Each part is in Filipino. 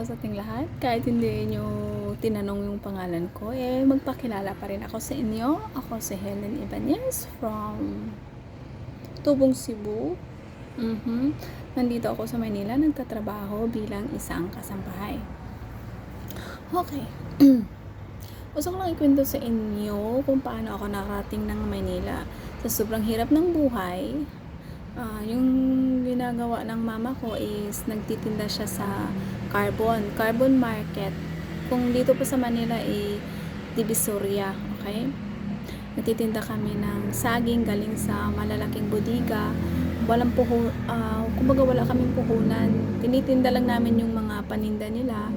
araw sa ating lahat. Kahit hindi nyo tinanong yung pangalan ko, magpakilala pa rin ako sa inyo. Ako si Helen Ibanez from Tubong, Cebu. Nandito ako sa Manila, nagtatrabaho bilang isang kasambahay. Okay. Gusto ko lang ikwento sa inyo kung paano ako nakarating ng Manila. Sa sobrang hirap ng buhay, yung ginagawa ng mama ko is nagtitinda siya sa carbon market. Kung dito po sa Manila Divisoria, okay? Nagtitinda kami ng saging galing sa malalaking bodega. Kumbaga wala kaming puhunan. Tinitinda lang namin yung mga paninda nila.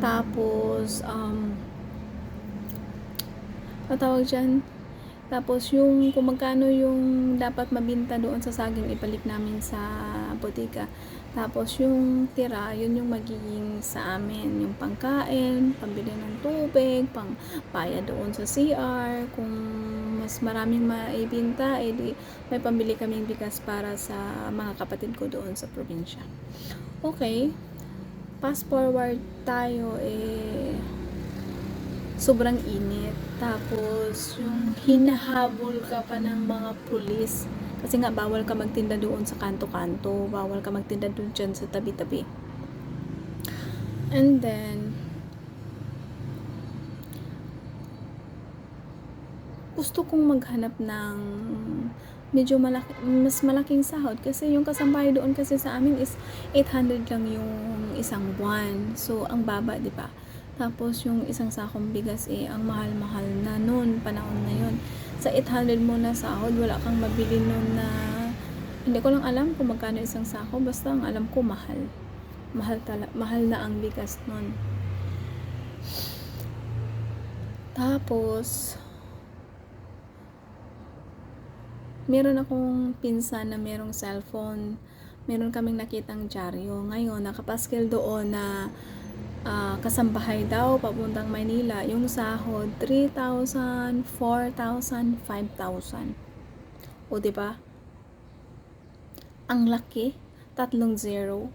Tapos tawag dyan, tapos yung kung magkano yung dapat mabinta doon sa saging, ibalik namin sa bodega. Tapos yung tira, yun yung magiging sa amin, yung pangkain, pambili ng tubig, pangbayad doon sa CR. Kung mas maraming maibinta, edi may pambili kaming bigas para sa mga kapatid ko doon sa probinsya. Okay, fast forward tayo, sobrang init. Tapos, yung hinahabol ka pa ng mga pulis. Kasi nga, bawal ka magtinda doon sa kanto-kanto. Bawal ka magtinda doon dyan sa tabi-tabi. And then, gusto kong maghanap ng medyo mas malaking sahod. Kasi yung kasambahay doon kasi sa amin is 800 lang yung isang buwan. So, ang baba, di ba? Tapos yung isang sakong bigas ang mahal-mahal na noon, panahon na yun. Sa 800 mo na sahod, wala kang mabili noon na, hindi ko lang alam kung magkano isang sako, basta ang alam ko mahal. Mahal na ang bigas noon. Tapos, meron akong pinsan na merong cellphone. Meron kaming nakitang dyaryo. Ngayon, nakapaskil doon na kasambahay daw papuntang Maynila, yung sahod 3,000, 4,000, 5,000. O diba? Ang laki, 3 zero.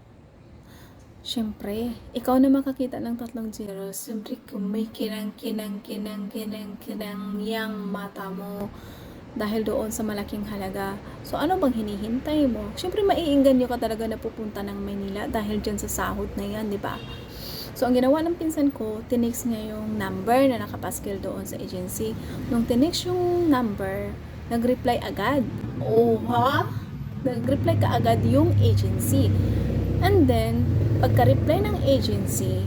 Syempre, ikaw na makakita ng 3 zero, siyempre kung may kinang yang mata mo dahil doon sa malaking halaga. So ano bang hinihintay mo? Syempre maiinganyo ka talaga na pupunta ng Maynila dahil dyan sa sahod na yan, di ba? So, ang ginawa ng pinsan ko, tinext niya yung number na nakapaskil doon sa agency. Nung tinext yung number, nag-reply agad. Oh, ha? Nag-reply ka agad yung agency. And then, pagka-reply ng agency,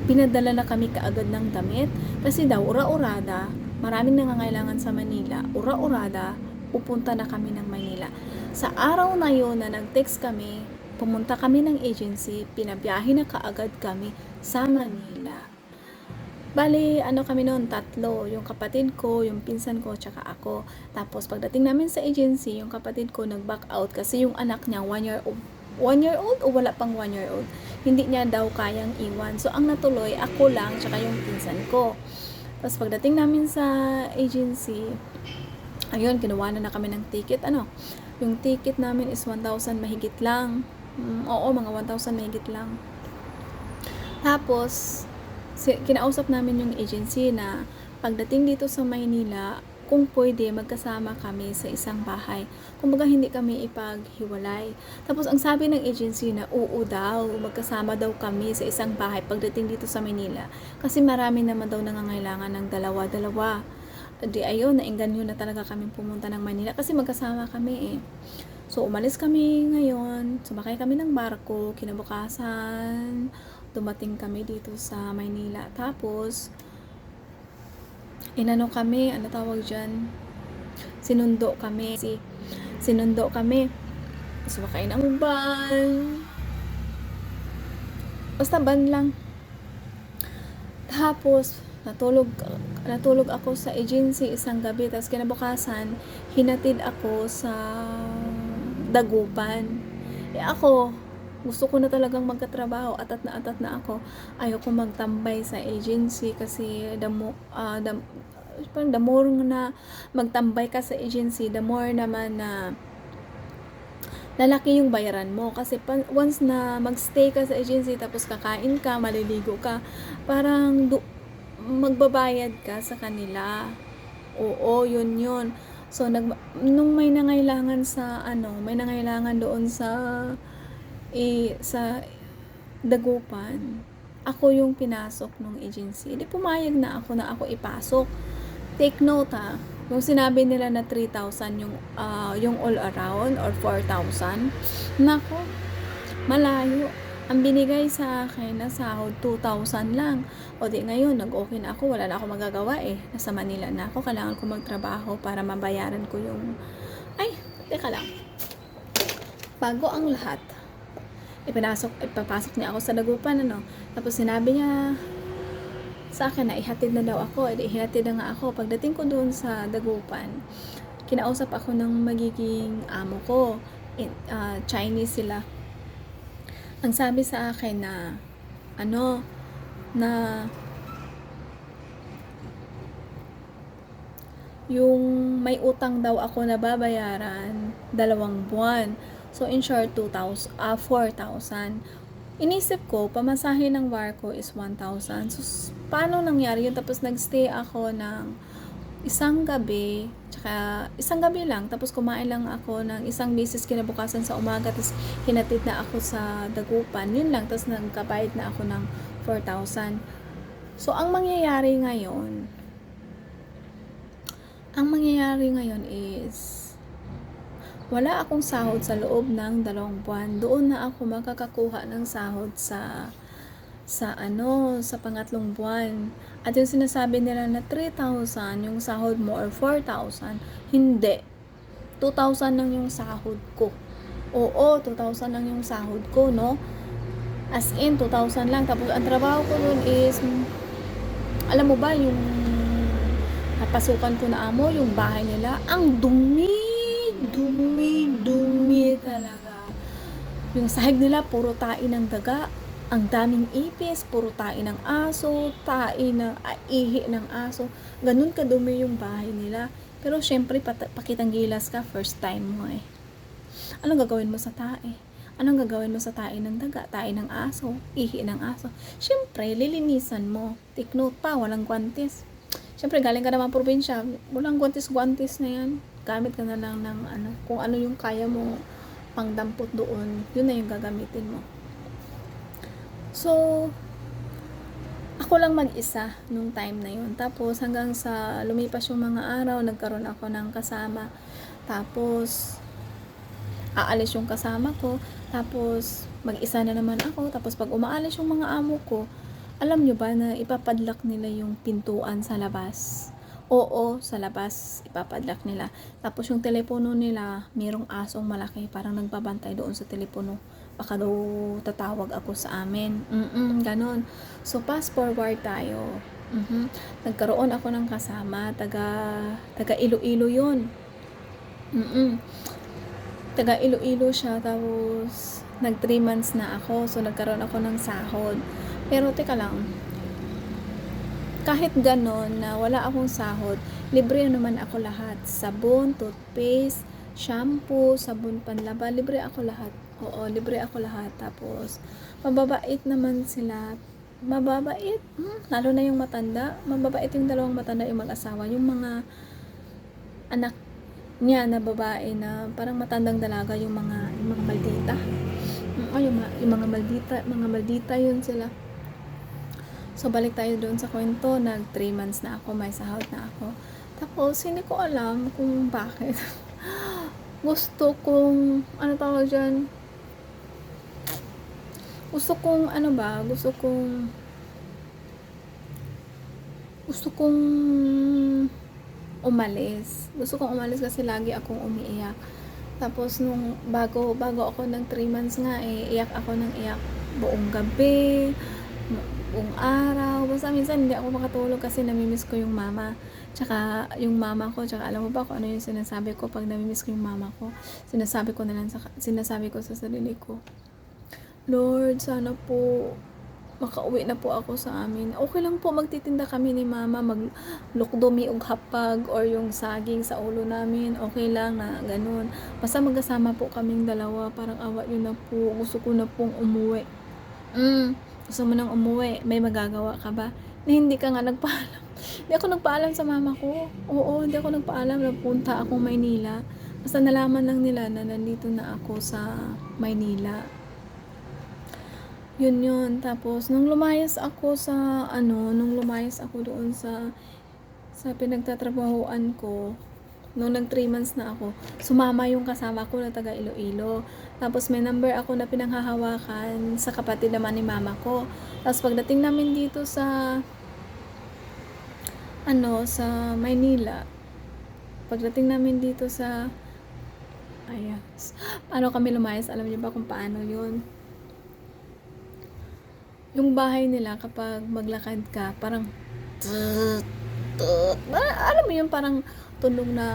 pinadala na kami kaagad ng damit. Kasi daw, ura-urada, maraming nangangailangan sa Manila. Ura-urada, pupunta na kami ng Manila. Sa araw na yun na nag-text kami, pumunta kami ng agency, pinabiyahe na kaagad kami sa Manila. Bali, kami noon, 3. Yung kapatid ko, yung pinsan ko, tsaka ako. Tapos, pagdating namin sa agency, yung kapatid ko nag-back out kasi yung anak niya, 1 year old. 1 year old o wala pang 1 year old? Hindi niya daw kayang iwan. So, ang natuloy, ako lang, tsaka yung pinsan ko. Tapos, pagdating namin sa agency, ayun, kinuha na kami ng ticket. Yung ticket namin is 1,000 mahigit lang. Oo, mga 1,000 mahigit lang. Tapos, kinausap namin yung agency na pagdating dito sa Maynila, kung pwede, magkasama kami sa isang bahay. Kumbaga, hindi kami ipaghiwalay. Tapos, ang sabi ng agency na oo daw, magkasama daw kami sa isang bahay pagdating dito sa Maynila. Kasi marami naman daw nangangailangan ng dalawa-dalawa. Di ayun, nainganyo na talaga kami pumunta ng Manila kasi magkasama kami So, umalis kami ngayon, sumakay kami ng barko, kinabukasan, dumating kami dito sa Maynila. Tapos, kami, tawag dyan? Sinundo kami. Sumakay ng van. Basta van lang. Tapos, natulog ako sa agency isang gabi. Tapos, kinabukasan, hinatid ako sa Dagupan. Ako, gusto ko na talagang magkatrabaho. Atat na ako. Ayoko magtambay sa agency kasi the more na magtambay ka sa agency, the more naman na lalaki yung bayaran mo. Kasi once na magstay ka sa agency, tapos kakain ka, maliligo ka, parang magbabayad ka sa kanila. Oo, yun. So, nung may nangailangan sa, may nangailangan doon sa Dagupan, ako yung pinasok nung agency. Di pumayag na ako ipasok. Take note ha, yung sinabi nila na 3,000 yung all around or 4,000, nako, malayo. Ang binigay sa akin na sahod 2,000 lang. O di ngayon, nag-okay na ako, wala na ako magagawa nasa Manila na ako, kailangan ko magtrabaho para mabayaran ko yung teka lang, bago ang lahat, ipapasok niya ako sa Dagupan, tapos sinabi niya sa akin na ihatid na daw ako. Ihatid na nga ako. Pagdating ko doon sa Dagupan, kinausap ako ng magiging amo ko. Chinese sila. Ang sabi sa akin na yung may utang daw ako na babayaran 2 buwan. So in short, 4,000. Inisip ko, pamasahe ng barko is 1,000. So, paano nangyari yun? Tapos, nagstay ako ng isang gabi lang. Tapos, kumain lang ako ng isang beses kinabukasan sa umaga. Tapos, hinatid na ako sa Dagupan. Yun lang. Tapos, nagkabayad na ako ng 4,000. So, ang mangyayari ngayon is wala akong sahod sa loob ng 2 buwan. Doon na ako makakakuha ng sahod sa pangatlong buwan. At yung sinasabi nila na 3,000 yung sahod mo or 4,000, hindi. 2,000 lang yung sahod ko. Oo, 2,000 lang yung sahod ko, no? As in, 2,000 lang. Tapos, ang trabaho ko doon is, alam mo ba, yung napasukan ko na amo, yung bahay nila, ang dumi talaga. Yung sahig nila, puro tae ng daga. Ang daming ipis, puro tae ng aso, ihi ng aso. Ganun kadumi yung bahay nila. Pero syempre, pakitang gilas ka, first time mo Anong gagawin mo sa tae? Anong gagawin mo sa tae ng daga, tae ng aso, ihi ng aso? Syempre, lilinisan mo. Take note pa, walang guantes. Syempre, galing ka naman probinsya, walang guantes na yan. Gamit ka na lang ng kung ano yung kaya mo pangdampot doon, yun na yung gagamitin mo. So, ako lang mag-isa nung time na yun. Tapos, hanggang sa lumipas yung mga araw, nagkaroon ako ng kasama. Tapos, aalis yung kasama ko. Tapos, mag-isa na naman ako. Tapos, pag umaalis yung mga amo ko, alam nyo ba na ipapadlock nila yung pintuan sa labas? Oo, sa labas, ipapadlock nila. Tapos yung telepono nila, mayroong asong malaki, parang nagbabantay doon sa telepono. Baka daw tatawag ako sa amin. Ganon. So, fast forward tayo. Nagkaroon ako ng kasama, taga Iloilo yun. Taga Iloilo siya, tapos nag 3 months na ako, so nagkaroon ako ng sahod. Pero teka lang, kahit ganon na wala akong sahod, libre naman ako lahat. Sabon, toothpaste, shampoo, sabon panlaba, libre ako lahat. Oo, libre ako lahat. Tapos, mababait naman sila. Mababait. Lalo na yung matanda. Mababait yung 2 matanda, yung mag-asawa. Yung mga anak niya na babae na parang matandang dalaga, yung mga maldita. Yung mga maldita yun sila. So, balik tayo doon sa kwento. Nag 3 months na ako, may sahod na ako. Tapos, hindi ko alam kung bakit. Gusto kong, tawag dyan? Gusto kong umalis. Gusto kong umalis kasi lagi akong umiiyak. Tapos, nung bago ako ng 3 months nga, iyak ako ng iyak buong gabi, buong araw. Basta minsan hindi ako makatulog kasi namimiss ko yung mama. Tsaka yung mama ko, tsaka alam mo ba kung ano yung sinasabi ko pag namimiss ko yung mama ko? Sinasabi ko sa sarili ko, Lord, sana po makauwi na po ako sa amin. Okay lang po, magtitinda kami ni mama, maglukdomi og hapag or yung saging sa ulo namin. Okay lang na ganun. Basta magkasama po kaming dalawa. Parang awa yun na po. Gusto ko na pong umuwi. Gusto mo nang umuwi. May magagawa ka ba? Na hindi ka nga nagpaalam. Hindi ako nagpaalam sa mama ko. Oo, hindi ako nagpaalam na punta akong Maynila. Basta nalaman lang nila na nandito na ako sa Maynila. Yun. Tapos, nung lumayas ako doon sa pinagtatrabahoan ko, nung nag 3 months na ako, sumama yung kasama ko na taga Iloilo. Tapos, may number ako na pinanghahawakan sa kapatid naman ni mama ko. Tapos, pagdating namin dito sa Maynila, paano kami lumayas? Alam niyo ba kung paano yun? Yung bahay nila, kapag maglakad ka, parang alam mo yun, parang tunog na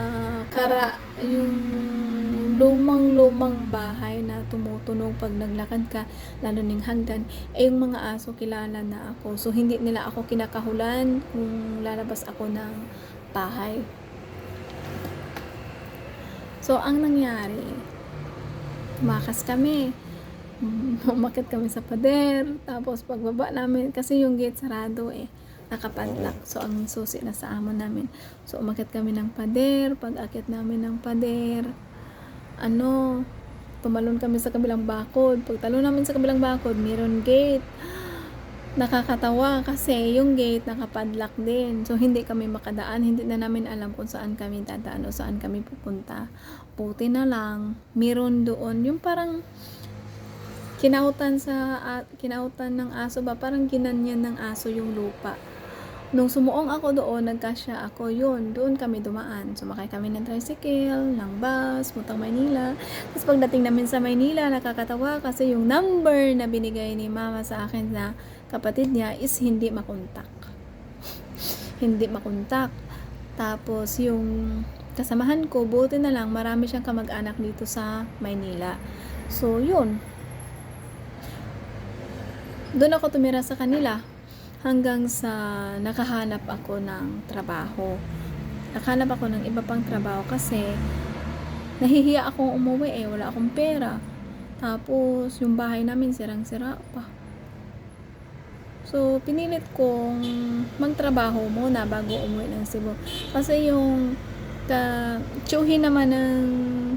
yung lumang bahay na tumutunog pag naglakad ka, lalo ning hagdan. Yung mga aso kilala na ako, so hindi nila ako kinakahulan kung lalabas ako ng bahay. So ang nangyari, tumakas kami, umakyat kami sa pader, tapos pagbaba namin, kasi yung gate sarado nakapadlock, so ang susi na sa amo namin. So umakyat kami ng pader, pag akyat namin ng pader, tumalon kami sa kabilang bakod. Pag talon namin sa kabilang bakod, meron gate. Nakakatawa kasi yung gate nakapadlock din, so hindi kami makadaan. Hindi na namin alam kung saan kami dadaan o saan kami pupunta. Buti na lang meron doon yung parang kinautan ng aso ba, parang ginanyan ng aso yung lupa. Nung sumuong ako doon, nagkasya ako, doon kami dumaan. Sumakay kami ng tricycle, ng bus, puntang Maynila. Tapos pagdating namin sa Maynila, nakakatawa kasi yung number na binigay ni mama sa akin na kapatid niya is hindi makontak. Hindi makontak. Tapos yung kasamahan ko, buti na lang, marami siyang kamag-anak dito sa Maynila. So yun, doon ako tumira sa kanila hanggang sa nakahanap ako ng trabaho. Nakahanap ako ng iba pang trabaho kasi nahihiya akong umuwi wala akong pera. Tapos yung bahay namin sirang-sira pa. So pinilit kong magtrabaho muna bago umuwi ng Cebu. Kasi yung tsuhin naman ng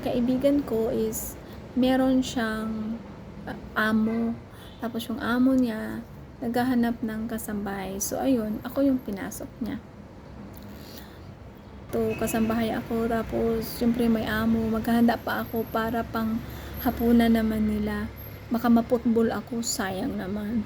kaibigan ko is meron siyang amo. Tapos yung amo niya, naghahanap ng kasambahay. So, ayun, ako yung pinasok niya. Kasambahay ako. Tapos, syempre may amo. Maghahanda pa ako para pang hapunan naman nila. Baka maputbol ako, sayang naman.